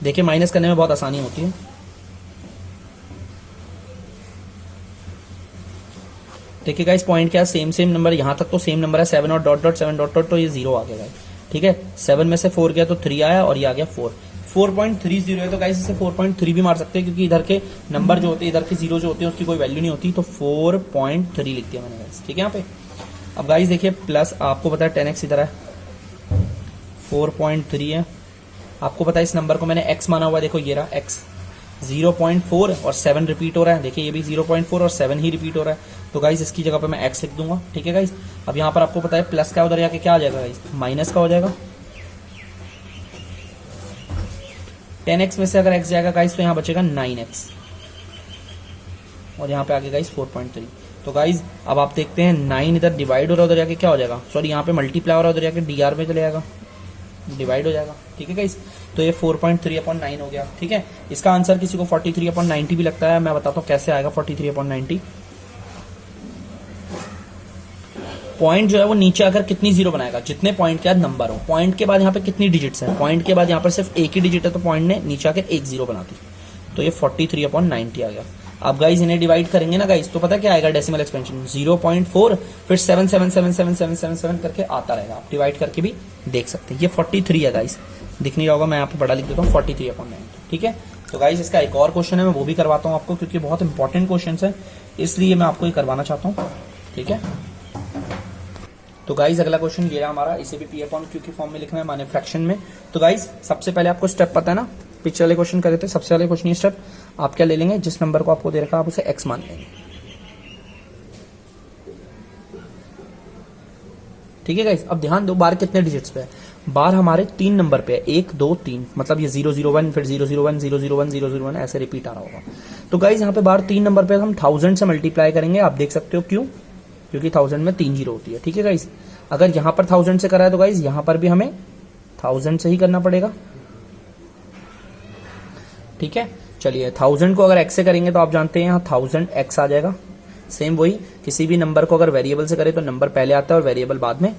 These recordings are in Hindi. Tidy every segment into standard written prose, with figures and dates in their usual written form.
देखिए माइनस करने में बहुत आसानी होती है। देखिए गाइस पॉइंट क्या है, सेम नंबर, यहां तक तो सेम नंबर है 7 और डॉट डॉट 7 डॉट डॉट, तो ये 0 आ गया गाइस। ठीक है, 7 में से 4 गया तो 3 आया और ये आ गया 4। 4.30 है, तो गाइस इसे 4.3 भी मार सकते हैं क्योंकि इधर के नंबर जो होते हैं, इधर के जीरो जो होते हैं उसकी कोई वैल्यू नहीं होती, तो 4.3 लिख दिया मैंने गाइस। ठीक है यहाँ पे। अब गाइस देखिए प्लस आपको पता है 10x इधर है, 4.3 है। आपको पता है इस नंबर को मैंने x माना हुआ है, देखो ये रहा x, 0.4 और 7 रिपीट हो रहा है। देखिए ये भी 0.4 और 7 ही रिपीट हो रहा है, तो गाइस इसकी जगह पे मैं x लिख दूंगा। ठीक है गाइस। अब यहाँ पर आपको पता है प्लस का उधर जाके क्या आ जाएगा गाइस, माइनस का हो जाएगा। 10x में से अगर x जाएगा गाइस तो यहाँ बचेगा 9x और यहाँ पे आगे गाइस 4.3। तो गाइस अब आप देखते हैं 9 इधर डिवाइड हो रहा है, उधर जाके क्या हो जाएगा, सॉरी यहाँ पे मल्टीप्लाई हो रहा है, उधर जाके dr में चले जाएगा, डिवाइड हो जाएगा। ठीक है गाइस, तो ये 4.3/9 हो गया। ठीक है, इसका आंसर किसी को 43/90 भी लगता है, मैं बताता हूँ कैसे आएगा 43/90। पॉइंट जो है वो नीचे आकर कितनी जीरो बनाएगा, जितने पॉइंट के बाद नंबर हो, पॉइंट के बाद यहाँ पे कितनी डिजिट्स है, पॉइंट के बाद यहाँ पर सिर्फ एक ही डिजिट है, तो पॉइंट ने नीचे आकर एक जीरो बना दी, तो ये 43/90 आ गया। अब गाइस इन्हें डिवाइड करेंगे ना गाइस, तो पता क्या आएगा डेसिमल एक्सपेंशन 0.4, फिर 7 करके आता रहेगा। आप डिवाइड करके भी देख सकते हैं, ये 43 है गाइस, दिख नहीं रहा होगा, मैं यहाँ पे बड़ा लिख देता हूँ 43/90। ठीक है, तो गाइस इसका एक और क्वेश्चन है, मैं वो भी करवाता हूँ आपको क्योंकि बहुत इंपॉर्टेंट क्वेश्चन है, इसलिए मैं आपको ये करवाना चाहता हूँ। ठीक है, तो गाइस अगला क्वेश्चन ये रहा हमारा, इसे भी P/Q के फॉर्म में लिखना है, माने फ्रैक्शन में। तो गाइस सबसे पहले आपको स्टेप पता है ना, पिछले वाले क्वेश्चन करे थे, सबसे वाले क्वेश्चन ये स्टेप आप क्या ले लेंगे, जिस नंबर को आपको दे रखा है आप उसे x मान लेंगे। ठीक है गाइस, अब ध्यान दो बार कितने डिजिट्स पे है, बार हमारे 3 नंबर पे है, 1 2 3, मतलब ये 001 फिर 001 001 001 ऐसे रिपीट आ रहा होगा। तो गाइस यहाँ पे बार 3 नंबर पे हम 1000 से मल्टीप्लाई करेंगे, आप देख सकते हो क्यों, क्योंकि 1000 में 3 जीरो होती है। ठीक है गाइस, अगर यहां पर 1000 से करा है तो गाइस यहां पर भी हमें 1000 से ही करना पड़ेगा। ठीक है, चलिए 1000 को अगर x से करेंगे तो आप जानते हैं यहाँ 1000x आ जाएगा। सेम वही, किसी भी नंबर को अगर वेरिएबल से करे तो नंबर पहले आता है और वेरिएबल बाद में,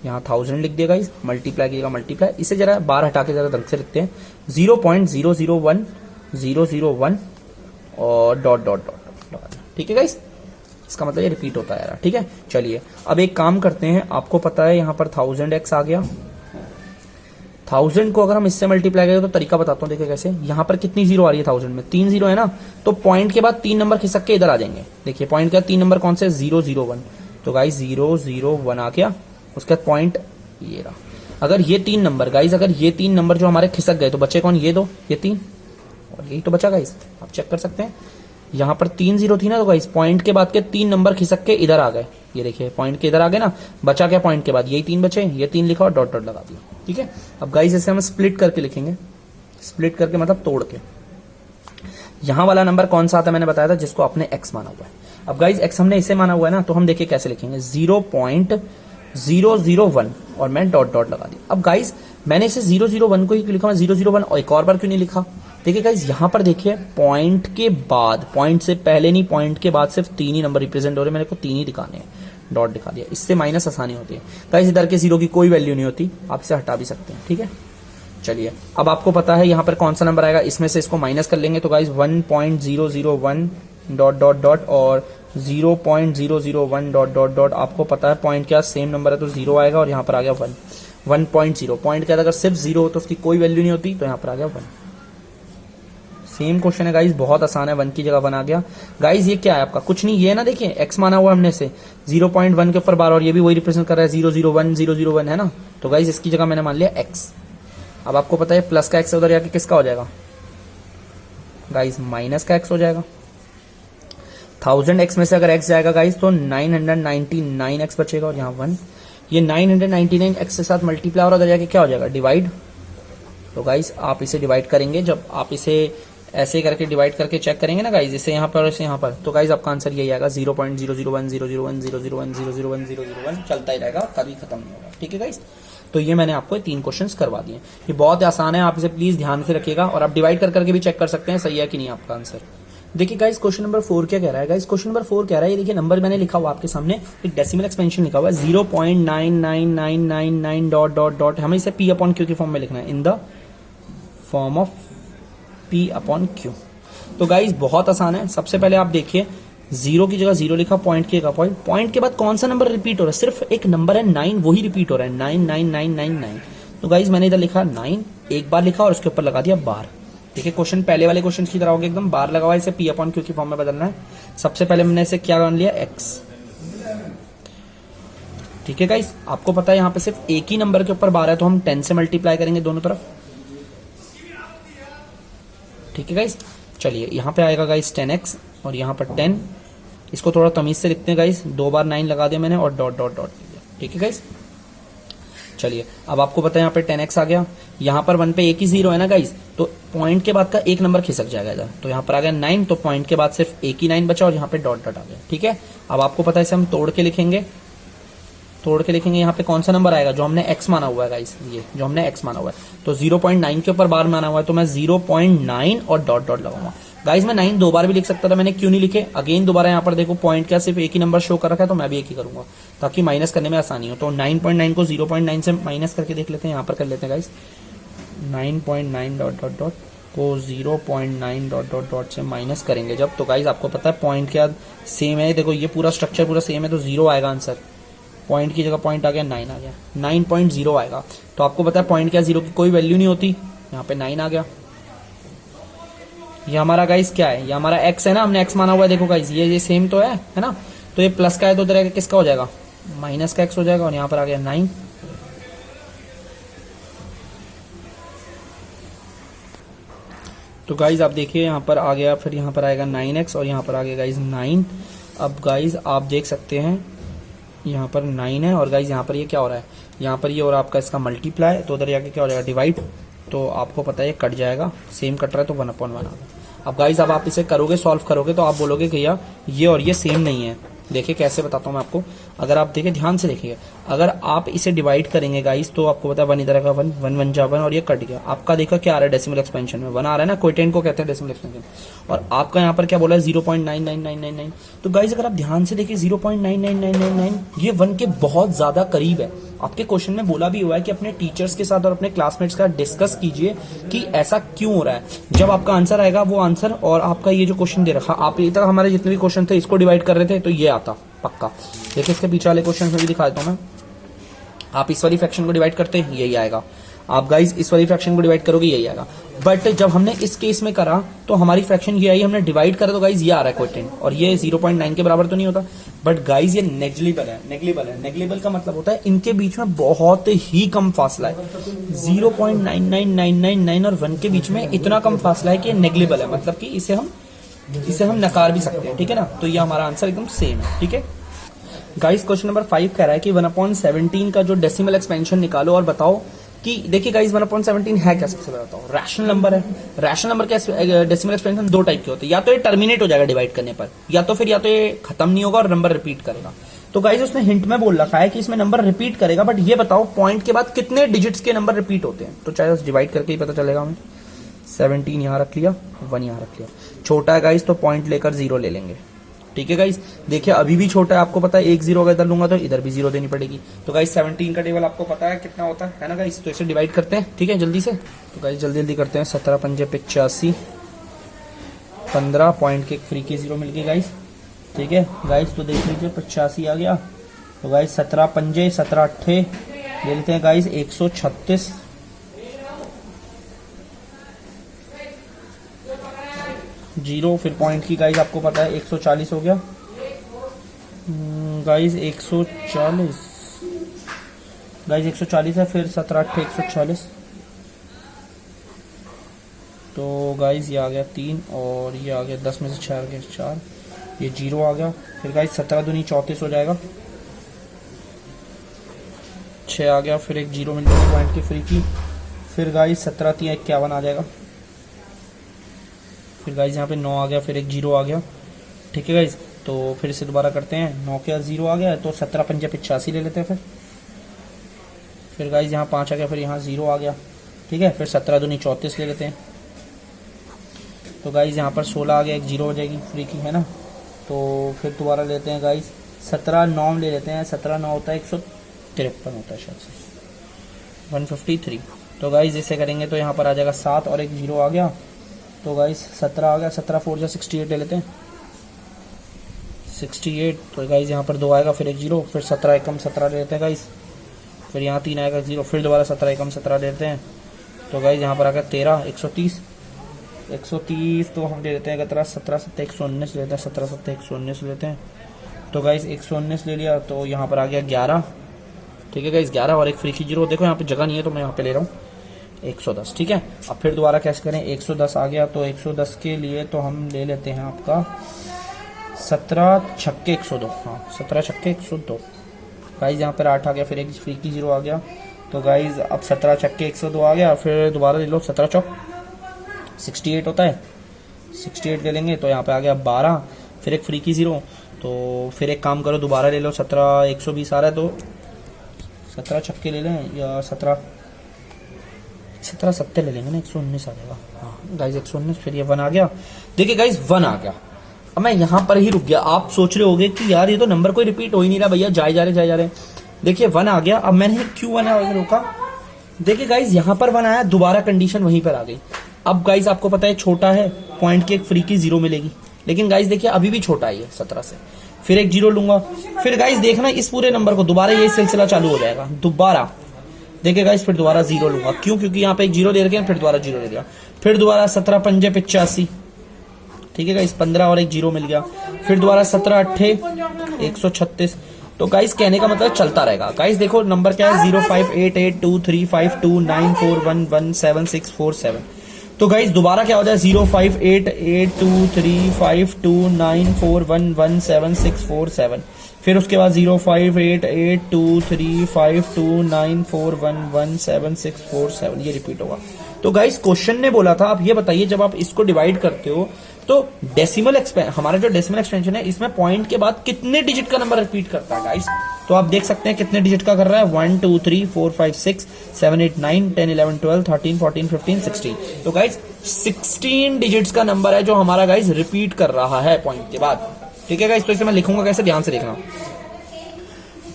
यहाँ 1000 लिख दिया गाइस, मल्टीप्लाई कीजिएगा मल्टीप्लाई, इसे जरा बार हटा के जरा ढंग से लिखते हैं, 0.001001 और डॉट डॉट डॉट। ठीक है गाइस, इसका मतलब ये रिपीट होता है। ठीक है, चलिए अब एक काम करते हैं, आपको पता है यहाँ पर 1000x आ गया, 1000 को अगर हम इससे मल्टीप्लाई करें तो तरीका बताता हूँ, देखिए कैसे। यहाँ पर कितनी जीरो आ रही है 1000 में, 3 जीरो है ना, तो पॉइंट के बाद 3 नंबर खिसक के इधर आ जाएंगे। देखिए पॉइंट के बाद 3 नंबर कौन से, 001, तो गाइस 001 आ गया, उसके बाद पॉइंट ये रहा। अगर ये 3 नंबर गाइस, अगर ये 3 नंबर जो हमारे खिसक गए तो बचे कौन, ये 2 ये 3 और यही तो बचा गाइस, आप चेक कर सकते हैं। यहाँ पर 3 जीरो थी ना, तो गाइस पॉइंट के बाद के 3 नंबर खिसक के इधर आ गए, ये देखिए पॉइंट के इधर आ गए ना, बचा क्या पॉइंट के बाद, यही 3 बचे, ये 3 लिखा और डॉट डॉट लगा दिया। ठीक है, अब गाइस इसे हम स्प्लिट करके लिखेंगे, स्प्लिट करके मतलब तोड़ के। यहां वाला नंबर कौन सा आता है, मैंने बताया था, जिसको आपने x माना हुआ है। अब गाइस x हमने इसे माना हुआ है ना, तो हम देखिए कैसे लिखेंगे, 0.001 और मैं डॉट डॉट लगा दिया। अब गाइस मैंने इसे 001 को ही लिखा, 001 और एक और बार क्यों नहीं लिखा, देखिए गाइस यहाँ पर देखिए पॉइंट के बाद, पॉइंट से पहले नहीं, पॉइंट के बाद सिर्फ 3 ही नंबर रिप्रेजेंट हो रहे हैं, मेरे को 3 ही दिखाने हैं, डॉट दिखा दिया, इससे माइनस आसानी होती है गाइस, इधर के जीरो की कोई वैल्यू नहीं होती, आप इसे हटा भी सकते हैं। ठीक है, चलिए अब आपको पता है यहाँ पर कौन सा नंबर आएगा, इसमें से इसको माइनस कर लेंगे, तो गाइस 1.001 डॉट डॉट डॉट और 0.001 डॉट डॉट डॉट, आपको पता है पॉइंट क्या सेम नंबर है तो 0 आएगा, और यहाँ पर आ गया 1, 1.0, पॉइंट के बाद अगर सिर्फ 0 हो तो उसकी कोई वैल्यू नहीं होती, तो यहाँ पर आ गया 1। सेम क्वेश्चन है गाइस, बहुत आसान है, 1 की जगह 1 आ गया। गाइस ये क्या है आपका, कुछ नहीं, ये ना देखिए x माना हुआ हमने से 0.1 के ऊपर बार, और ये भी वही रिप्रेजेंट कर रहा है 001 है ना, तो गाइस इसकी जगह मैंने मान लिया x। अब आपको पता है प्लस का x उधर जाके किसका हो जाएगा गाइस, माइनस का x हो जाएगा। 1000x में से अगर x जाएगा गाइस तो 999x बचेगा, और यहाँ 1, ये 999x के साथ मल्टीप्लाई और उधर जाके क्या हो जाएगा, डिवाइड। तो गाइस आप इसे डिवाइड करेंगे, जब आप इसे ऐसे करके डिवाइड करके चेक करेंगे ना गाइस, इसे यहाँ पर और इसे यहाँ पर, तो गाइस आपका आंसर यही आएगा, 0.001001001 चलता ही रहेगा, कभी खत्म नहीं होगा। ठीक है गाइस, तो ये मैंने आपको 3 क्वेश्चंस करवा दिए, ये बहुत आसान है, आप इसे प्लीज ध्यान से रखिएगा, और आप डिवाइड कर करके भी चेक कर सकते हैं सही है कि नहीं आपका आंसर। देखिए गाइस क्वेश्चन नंबर 4 क्या कह रहा है, गाइस क्वेश्चन नंबर 4 कह रहा है, ये देखिए नंबर मैंने लिखा हुआ आपके सामने, एक डेसिमल एक्सपेंशन लिखा हुआ है 0.99999 डॉट डॉट डॉट, हमें इसे P/Q के फॉर्म में लिखना है, in the form of P upon Q। तो गाइज बहुत आसान है। सबसे पहले आप देखिए, जीरो की जगह जीरो लिखा, पॉइंट की जगह पॉइंट, पॉइंट के बाद कौन सा नंबर रिपीट हो रहा है, सिर्फ एक नंबर है 9, वही रिपीट हो रहा है, 99999। तो गाइज मैंने इधर लिखा 9, एक बार लिखा और उसके ऊपर लगा दिया बार। देखिए क्वेश्चन पहले वाले क्वेश्चन की तरह हो गया एकदम, बार लगा हुआ है, इसे P अपॉन Q की फॉर्म में बदलना है। सबसे पहले मैंने इसे क्या मान लिया, x। ठीक है गाइस, आपको पता है यहाँ पे सिर्फ एक ही नंबर के ऊपर बार है, तो हम 10 से मल्टीप्लाई करेंगे दोनों तरफ। ठीक है गाइस, चलिए यहाँ पे आएगा गाइस 10x और यहाँ पर 10। इसको थोड़ा तमीज से लिखते हैं गाइस, 2 बार 9 लगा दिया मैंने और डॉट डॉट डॉट दिया। ठीक है गाइस, चलिए अब आपको पता है यहाँ पे 10x आ गया, यहाँ पर 1 पे एक ही जीरो है ना गाइस, तो पॉइंट के बाद का एक नंबर खिसक जाएगा इधर, तो यहाँ पर आ गया 9, तो पॉइंट के बाद सिर्फ एक ही 9 बचा और यहाँ पे डॉट डॉट आ गया। ठीक है, अब आपको पता है इसे हम तोड़ के लिखेंगे, यहाँ पे कौन सा नंबर आएगा जो हमने x माना हुआ है गाइस, ये जो हमने x माना हुआ है, तो 0.9 के ऊपर बार माना हुआ है, तो मैं 0.9 और डॉट डॉट लगाऊंगा। गाइस मैं 9 दो बार भी लिख सकता था, मैंने क्यों नहीं लिखे, अगेन दोबारा यहाँ पर देखो पॉइंट क्या सिर्फ एक ही नंबर शो कर रखा है, तो मैं भी एक ही करूंगा ताकि माइनस करने में आसानी हो। तो 9.9 को 0.9 से माइनस करके देख लेते हैं, यहाँ पर कर लेते हैं गाइस, 9.9 डॉट डॉट डॉट को 0.9 डॉट डॉट डॉट से माइनस करेंगे जब, तो गाइस आपको पता है पॉइंट क्या सेम है, देखो ये पूरा स्ट्रक्चर पूरा सेम है, तो 0 आएगा आंसर। पॉइंट की जगह पॉइंट आ गया, 9 आ गया, 9.0 आएगा। तो आपको पता है पॉइंट क्या, 0 की कोई वैल्यू नहीं होती, यहाँ पे 9 आ गया। ये हमारा गाइस क्या है, ये हमारा x है ना, हमने x माना हुआ है, देखो गाइस ये सेम तो है ना, तो ये प्लस का है तो उधर किसका हो जाएगा, माइनस का x हो जाएगा, और यहाँ पर आ गया 9। तो गाइज आप देखिए यहाँ पर आ गया, फिर यहाँ पर आएगा 9x और यहाँ पर आ गया गाइज 9। अब गाइज आप देख सकते हैं यहाँ पर 9 है और गाइज यहाँ पर ये क्या हो रहा है, यहाँ पर ये और आपका इसका मल्टीप्लाई, तो उधर जाके क्या हो जाएगा डिवाइड, तो आपको पता है ये कट जाएगा, सेम कट रहा है तो 1/1 आ गया। अब गाइज अब आप इसे करोगे, सॉल्व करोगे, तो आप बोलोगे कि भैया ये और ये सेम नहीं है। देखिए कैसे बताता हूँ मैं आपको, अगर आप देखिए ध्यान से देखिए, अगर आप इसे डिवाइड करेंगे गाइस, तो आपको पता है 1 इधर का 1 1 1 जा 1 और ये कट गया। आपका देखा क्या आ रहा है, डेसिमल एक्सपेंशन में 1 आ रहा है ना, क्वोटिएंट को कहते हैं डेसिमल एक्सपेंशन, और आपका यहाँ पर क्या बोला है 0.99999। तो गाइस अगर आप ध्यान से देखिए 0.99999 ये 1 के बहुत ज्यादा करीब है। आपके क्वेश्चन में बोला भी हुआ है कि अपने टीचर्स के साथ और अपने क्लासमेट्स का डिस्कस कीजिए कि ऐसा क्यों हो रहा है। जब आपका आंसर आएगा वो आंसर और आपका ये जो क्वेश्चन दे रखा, आप ये तक हमारे जितने भी क्वेश्चन थे इसको डिवाइड कर रहे थे तो ये आता पक्का। देखिए इसके पीछे वाले क्वेश्चन में भी दिखा देता हूं मैं, आप इस वाली फ्रैक्शन को डिवाइड करते हैं यही आएगा, आप गाइज इस वाली फ्रैक्शन को डिवाइड करोगे यही आएगा। बट जब हमने इस केस में करा तो हमारी फ्रैक्शन ये आई, हमने डिवाइड करा तो गाइज ये आ रहा है क्वोटिएंट, और ये 0.9 के बराबर तो नहीं होता, बट गाइज ये नेग्लिजिबल है। नेग्लिजिबल का मतलब होता है इनके बीच में बहुत ही कम फासला है, 0.99999 और 1 के बीच में इतना कम फासला है कि नेग्लिजिबल है, मतलब कि इसे हम नकार भी सकते हैं। ठीक है ना, तो ये हमारा आंसर एकदम सेम है। ठीक है गाइस, क्वेश्चन नंबर 5 कह रहा है कि 1/17 का जो डेसिमल एक्सपेंशन निकालो और बताओ कि, देखिए गाइस 1/17 है क्या, सबसे पहले बताओ, रैशनल नंबर है। रैशनल नंबर के डेसिमल एक्सपेंशन 2 टाइप के होते हैं, या तो ये टर्मिनेट हो जाएगा डिवाइड करने पर, या तो ये खत्म नहीं होगा और नंबर रिपीट करेगा। तो गाइस उसने हिंट में बोल रखा है कि इसमें नंबर रिपीट करेगा, बट ये बताओ पॉइंट के बाद कितने डिजिट्स के नंबर रिपीट होते हैं। तो चाहे डिवाइड करके ही पता चलेगा हमें। 17 यहां रख लिया, 1 यहां रख लिया, छोटा है गाइस तो पॉइंट लेकर 0 ले लेंगे। ठीक है गाइस, देखिए अभी भी छोटा है, आपको पता है 1 0 अगर इधर लूंगा तो इधर भी 0 देनी पड़ेगी। तो गाइस 17 का टेबल आपको पता है कितना होता है ना गाइस, तो इसे डिवाइड करते हैं। ठीक है जल्दी से, तो गाइस जल्दी जल्दी करते हैं। 17 पंजे 85, 15 पॉइंट के फ्री की 0 मिल गई गाइस। ठीक है गाइस, तो देख लीजिए 85 आ गया। तो गाइस 17 पंजे 17 अट्ठे ले लेते हैं गाइस 136, जीरो, फिर पॉइंट की गाइस आपको पता है 140 हो गया गाइस, 140 गाइस 140 है, फिर 17 8 140, तो गाइस ये आ गया 3 और ये आ गया 10 में से 4 गया 4, ये 0 आ गया। फिर गाइस 17 दूनी 34 हो जाएगा, 6 आ गया, फिर एक 0 मिल जाएगी पॉइंट की फ्री की। फिर गाइस 17 3 51 आ जाएगा। फिर गाइज यहाँ पे 9 आ गया, फिर एक 0 आ गया। ठीक है गाइज, तो फिर इसे दोबारा करते हैं, 9 के 0 आ गया, तो 17 पंजे 85 ले लेते हैं। फिर गाइज यहाँ 5 आ गया, फिर यहाँ 0 आ गया। ठीक है, फिर 17 दूनी 34 ले लेते हैं। तो गाइज यहाँ पर 16 आ गया, एक 0 हो जाएगी फ्री की, है ना। तो फिर दोबारा लेते हैं गाइज 17 9 ले लेते हैं, 17 9 होता है 153 होता है शायद से, 153। तो गाइज इसे करेंगे तो यहाँ पर आ जाएगा 7 और एक 0 आ गया, तो गाइस 17 आ गया, 17 4 जा 68 ले लेते हैं, 68। तो गाइस यहाँ पर 2 आएगा, फिर एक 0, फिर 17 एकम 17 ले लेते हैं गाइस, फिर यहाँ 3 आएगा 0, फिर दोबारा 17 एकम 17 ले लेते हैं। तो गाइस यहाँ पर आ गया 13 130, 130 तो हम ले लेते हैं 17 17 7 119 लेते हैं, 17 7 119 लेते हैं। तो गाइस 119 ले लिया, तो यहाँ पर आ गया 11, ठीक है गाइस 11 और एक फ्री की 0। देखो यहाँ पे जगह नहीं है तो मैं यहाँ पे ले रहा हूँ 110, ठीक है। अब फिर दोबारा कैसे करें, 110 आ गया, तो 110 के लिए तो हम ले लेते हैं आपका 17 छक्के 102, हाँ 17 छक्के 102। गाइज यहाँ पर 8 आ गया, फिर एक फ्री की 0 आ गया। तो गाइज अब 17 छक्के 102 आ गया, फिर दोबारा ले लो 17 चौक 68 होता है, 68 ले लेंगे। तो यहाँ पे आ गया 12, फिर एक फ्री की 0। तो फिर एक काम करो, दोबारा ले लो 17 120 आ रहा है, तो 17 छक्के ले लें या 17 70 ले लेंगे ना, 119 आ जाएगा। हाँ गाइज 119, फिर ये 1 आ गया। देखिए गाइज 1 आ गया। अब मैं यहाँ पर ही रुक गया। आप सोच रहे होगे कि यार ये तो नंबर कोई रिपीट हो ही नहीं रहा भैया, जाए जा रहे। देखिए 1 आ गया। अब मैंने क्यों 1 आगे रोका, देखिए गाइज यहाँ पर 1 आया, दोबारा कंडीशन वहीं पर आ गई। अब गाइज आपको पता है छोटा है, पॉइंट की एक फ्री की 0 मिलेगी, लेकिन गाइज देखिए अभी भी छोटा ही है 17 से, फिर एक 0 लूंगा। फिर गाइज देखना इस पूरे नंबर को दोबारा ये सिलसिला चालू हो जाएगा दोबारा। देखिए गाइज फिर दोबारा 0 लूंगा, क्यों, क्योंकि यहाँ पे एक 0 ले रखे हैं, फिर दोबारा 0 ले लिया, फिर दोबारा 17 पंजे 85, ठीक है गाइस 15 और एक 0 मिल गया, फिर दोबारा 17 अट्ठे 136। तो गाइस कहने का मतलब चलता रहेगा। गाइस देखो नंबर क्या है, 0588235294117647। तो गाइस दोबारा क्या हो जाए, 0588235294117647। फिर उसके बाद 0588235294117647, ये रिपीट होगा। तो गाइस क्वेश्चन ने बोला था, आप ये बताइए जब आप इसको डिवाइड करते हो तो डेसिमल हमारा जो डेसिमल एक्सपेंशन है इसमें पॉइंट के बाद कितने डिजिट का नंबर रिपीट करता है गाइस। तो आप देख सकते हैं कितने डिजिट का कर रहा है, 1 2 3 4 5 6 7 8 9 10 11 12 13 14 15 16। तो गाइस 16 डिजिट्स का नंबर है जो हमारा गाइस रिपीट कर रहा है पॉइंट के बाद, ठीक है गाइस। तो इसे मैं लिखूंगा कैसे, ध्यान से देखना,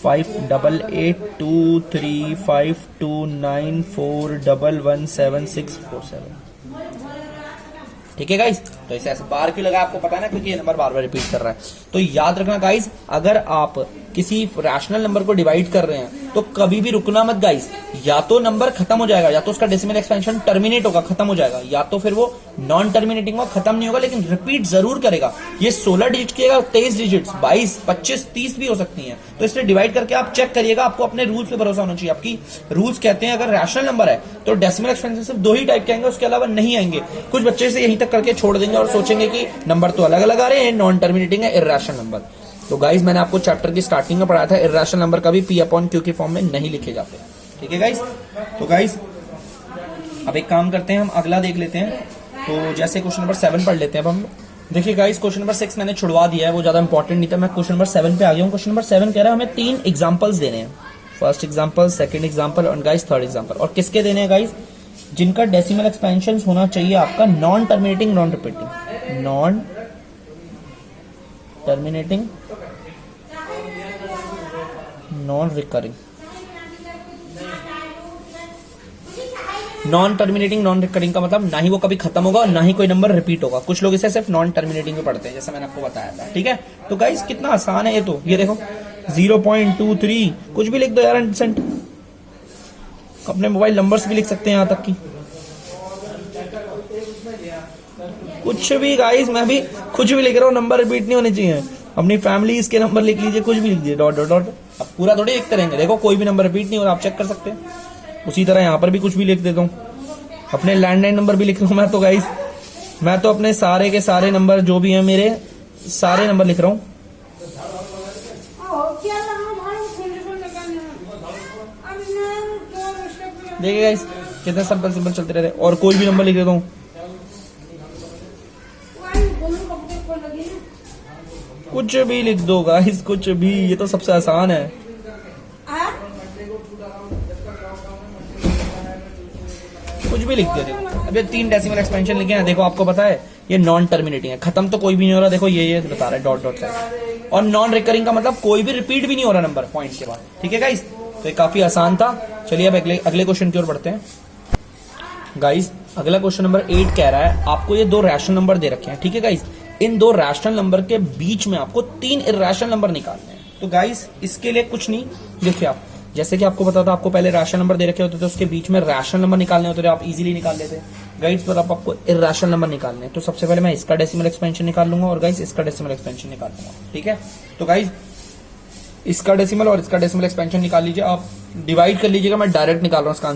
58823529411767, ठीक है गाइस। तो इसे ऐसे बार क्यों लगा आपको पता है ना, क्योंकि ये नंबर बार बार रिपीट कर रहा है। तो याद रखना गाइस, अगर आप किसी रैशनल नंबर को डिवाइड कर रहे हैं तो कभी भी रुकना मत गाइस, या तो नंबर खत्म हो जाएगा, या तो उसका डेसिमल एक्सपेंशन टर्मिनेट होगा, खत्म हो जाएगा, या तो फिर वो नॉन टर्मिनेटिंग होगा, खत्म नहीं होगा, लेकिन रिपीट जरूर करेगा। ये 16 डिजिट की 23 डिजिट 22 25 30 भी हो सकती हैं। तो इसलिए डिवाइड करके आप चेक करिएगा, आपको अपने रूल्स पे भरोसा होना चाहिए। आपकी रूल्स कहते हैं अगर रैशनल नंबर है तो डेसिमल एक्सपेंशन सिर्फ 2 ही टाइप के आएंगे, उसके अलावा नहीं आएंगे। कुछ बच्चे से यहीं तक करके छोड़ देंगे और सोचेंगे कि नंबर तो अलग अलग आ रहे हैं, नॉन टर्मिनेटिंग है, इर्रेशनल नंबर। तो गाइस मैंने आपको चैप्टर की स्टार्टिंग में पढ़ाया था, इर्रेशनल नंबर कभी P/Q के फॉर्म में नहीं लिखे जाते, ठीक है गाइस। तो गाइस अब एक काम करते हैं, हम अगला देख लेते हैं। तो जैसे क्वेश्चन नंबर 7 पढ़ लेते हैं अब हम। देखिए गाइस क्वेश्चन नंबर 6 मैंने छुड़वा दिया है, वो ज्यादा इंपॉर्टेंट नहीं था। मैं क्वेश्चन नंबर 7 पे आ गया हूँ। क्वेश्चन नंबर 7 कह रहा है हमें 3 एग्जांपल्स देने हैं, फर्स्ट एग्जांपल, सेकंड एग्जांपल और गाइस थर्ड एग्जांपल। और किसके देने हैं गाइस, जिनका डेसिमल एक्सपेंशन होना चाहिए आपका non terminating non repeating, non terminating non recurring. Non terminating non recurring का मतलब ना ही वो कभी खत्म होगा और ना ही कोई नंबर रिपीट होगा। कुछ लोग इसे सिर्फ नॉन टर्मिनेटिंग में पढ़ते हैं, जैसा मैंने आपको बताया था, ठीक है। तो गाइस कितना आसान है ये, तो ये देखो 0.23 कुछ भी लिख दो यार, एंड अपने मोबाइल नंबर्स भी लिख सकते हैं, यहां तक की कुछ भी गाइस, मैं भी कुछ भी लिख रहा हूँ, नंबर रिपीट नहीं होने चाहिए। अपनी फैमिली इसके नंबर लिख लीजिए, कुछ भी लिख दीजिए, डॉट डॉट डॉट। अब पूरा थोड़ी लिखते रहेंगे, देखो कोई भी नंबर रिपीट नहीं हो रहा, आप चेक कर सकते हैं। उसी तरह यहाँ पर भी कुछ भी लिख देता हूँ, अपने लैंडलाइन नंबर भी लिख रहा हूँ मैं। तो गाइस मैं तो अपने सारे के सारे नंबर जो भी हैं मेरे सारे नंबर लिख रहा हूँ। देखिए गाइस कितने सिंपल सिंपल चलते रहते हैं, और कोई भी नंबर लिख देता हूँ, कुछ भी लिख दो गाइस, कुछ भी, ये तो सबसे आसान है। कुछ भी लिख दे। देखो अब ये 3 डेसिमल एक्सपेंशन लिखे हैं, देखो आपको पता है ये नॉन टर्मिनेटिंग है, खत्म तो कोई भी नहीं हो रहा, देखो ये बता रहा है डॉट डॉट से। और नॉन रिकरिंग का मतलब कोई भी रिपीट भी नहीं हो रहा नंबर पॉइंट के बाद, ठीक है गाइस। तो ये काफी आसान था। चलिए अब अगले क्वेश्चन की ओर बढ़ते हैं। गाइस अगला क्वेश्चन नंबर 8 कह रहा है आपको ये दो रैशनल नंबर दे रखे हैं, ठीक है गाइस। इन दो रैशनल नंबर के बीच में आपको 3 इर्रेशनल नंबर निकालने हैं। तो गाइस इसके लिए कुछ नहीं, देखिए आप जैसे कि आपको पता था, आपको पहले रैशनल नंबर दे रखे होते थे, उसके बीच में रैशनल नंबर निकालने होते थे, आप इजीली निकाल लेते। गाइस पर अब आपको इर्रेशनल नंबर निकालने हैं, तो सबसे पहले मैं इसका डेसिमल एक्सपेंशन निकाल लूंगा और गाइस इसका डेसिमल एक्सपेंशन निकाल लूंगा, ठीक है। तो गाइस इसका डेसिमल और इसका डेसिमल एक्सपेंशन निकाल लीजिए, आप डिवाइड कर लीजिएगा, मैं डायरेक्ट निकाल रहा हूँ इसका